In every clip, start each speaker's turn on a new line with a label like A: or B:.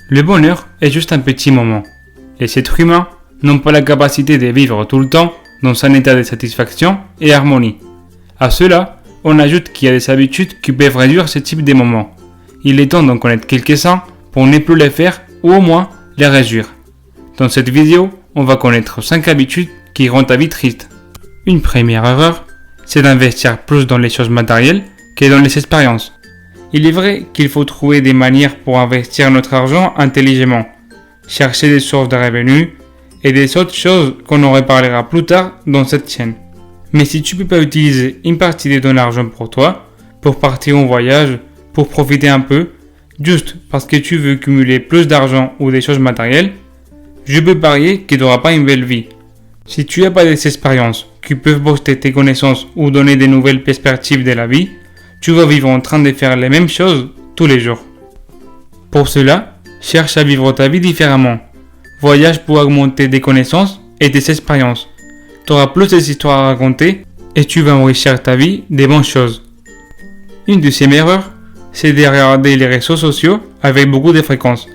A: Le bonheur est juste un petit moment. Les êtres humains n'ont pas la capacité de vivre tout le temps dans un état de satisfaction et harmonie. À cela, on ajoute qu'il y a des habitudes qui peuvent réduire ce type de moments. Il est temps d'en connaître quelques-uns pour ne plus les faire ou au moins les réduire. Dans cette vidéo, on va connaître 5 habitudes qui rendent ta vie triste. Une première erreur, c'est d'investir plus dans les choses matérielles que dans les expériences. Il est vrai qu'il faut trouver des manières pour investir notre argent intelligemment, chercher des sources de revenus et des autres choses qu'on en reparlera plus tard dans cette chaîne. Mais si tu ne peux pas utiliser une partie de ton argent pour toi, pour partir en voyage, pour profiter un peu, juste parce que tu veux cumuler plus d'argent ou des choses matérielles, je peux parier que tu n'auras pas une belle vie. Si tu n'as pas des expériences qui peuvent booster tes connaissances ou donner des nouvelles perspectives de la vie, tu vas vivre en train de faire les mêmes choses tous les jours. Pour cela, cherche à vivre ta vie différemment. Voyage pour augmenter tes connaissances et tes expériences. Tu auras plus d'histoires à raconter et tu vas enrichir ta vie des bonnes choses. Une deuxième erreur, c'est de regarder les réseaux sociaux avec beaucoup de fréquence.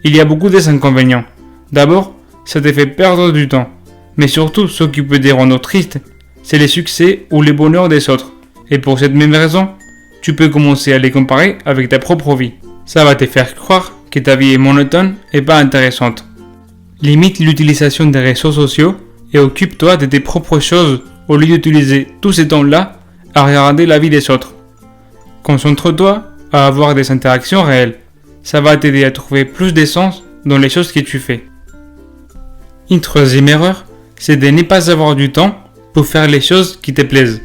A: Il y a beaucoup d'inconvénients. D'abord, ça te fait perdre du temps. Mais surtout, ce qui peut te rendre triste, c'est les succès ou les bonheurs des autres. Et pour cette même raison, tu peux commencer à les comparer avec ta propre vie. Ça va te faire croire que ta vie est monotone et pas intéressante. Limite l'utilisation des réseaux sociaux et occupe-toi de tes propres choses au lieu d'utiliser tous ces temps-là à regarder la vie des autres. Concentre-toi à avoir des interactions réelles. Ça va t'aider à trouver plus d'essence dans les choses que tu fais. Une troisième erreur, c'est de ne pas avoir du temps pour faire les choses qui te plaisent.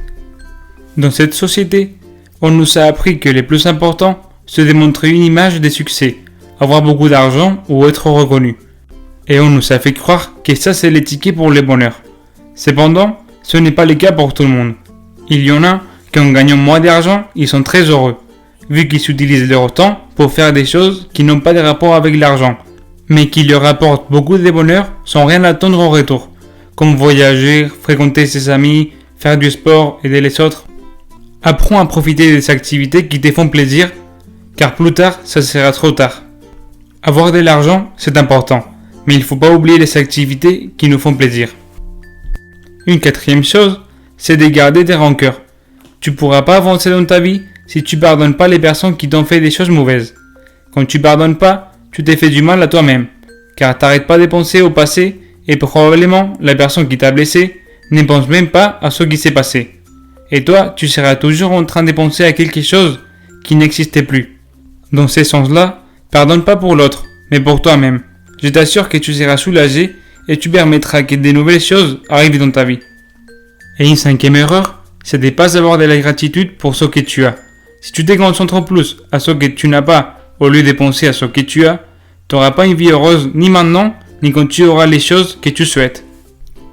A: Dans cette société, on nous a appris que le plus important, c'est de montrer une image de succès, avoir beaucoup d'argent ou être reconnu. Et on nous a fait croire que ça c'est le ticket pour le bonheur. Cependant, ce n'est pas le cas pour tout le monde. Il y en a qui en gagnant moins d'argent, ils sont très heureux, vu qu'ils utilisent leur temps pour faire des choses qui n'ont pas de rapport avec l'argent, mais qui leur apportent beaucoup de bonheur sans rien attendre en retour, comme voyager, fréquenter ses amis, faire du sport, aider les autres. Apprends à profiter des activités qui te font plaisir, car plus tard, ça sera trop tard. Avoir de l'argent, c'est important, mais il ne faut pas oublier les activités qui nous font plaisir. Une quatrième chose, c'est de garder des rancœurs. Tu ne pourras pas avancer dans ta vie si tu ne pardonnes pas les personnes qui t'ont fait des choses mauvaises. Quand tu ne pardonnes pas, tu t'es fait du mal à toi-même, car tu n'arrêtes pas de penser au passé et probablement la personne qui t'a blessé ne pense même pas à ce qui s'est passé. Et toi, tu seras toujours en train de penser à quelque chose qui n'existait plus. Dans ce sens-là, pardonne pas pour l'autre, mais pour toi-même. Je t'assure que tu seras soulagé et tu permettras que de nouvelles choses arrivent dans ta vie. Et une cinquième erreur, c'est de ne pas avoir de la gratitude pour ce que tu as. Si tu te concentres plus à ce que tu n'as pas au lieu de penser à ce que tu as, tu n'auras pas une vie heureuse ni maintenant, ni quand tu auras les choses que tu souhaites.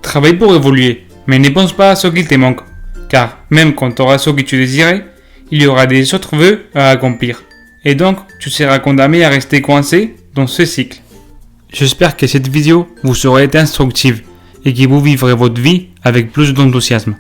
A: Travaille pour évoluer, mais ne pense pas à ce qu'il te manque. Car même quand tu auras ce que tu désirais, il y aura des autres vœux à accomplir. Et donc, tu seras condamné à rester coincé dans ce cycle. J'espère que cette vidéo vous aura été instructive et que vous vivrez votre vie avec plus d'enthousiasme.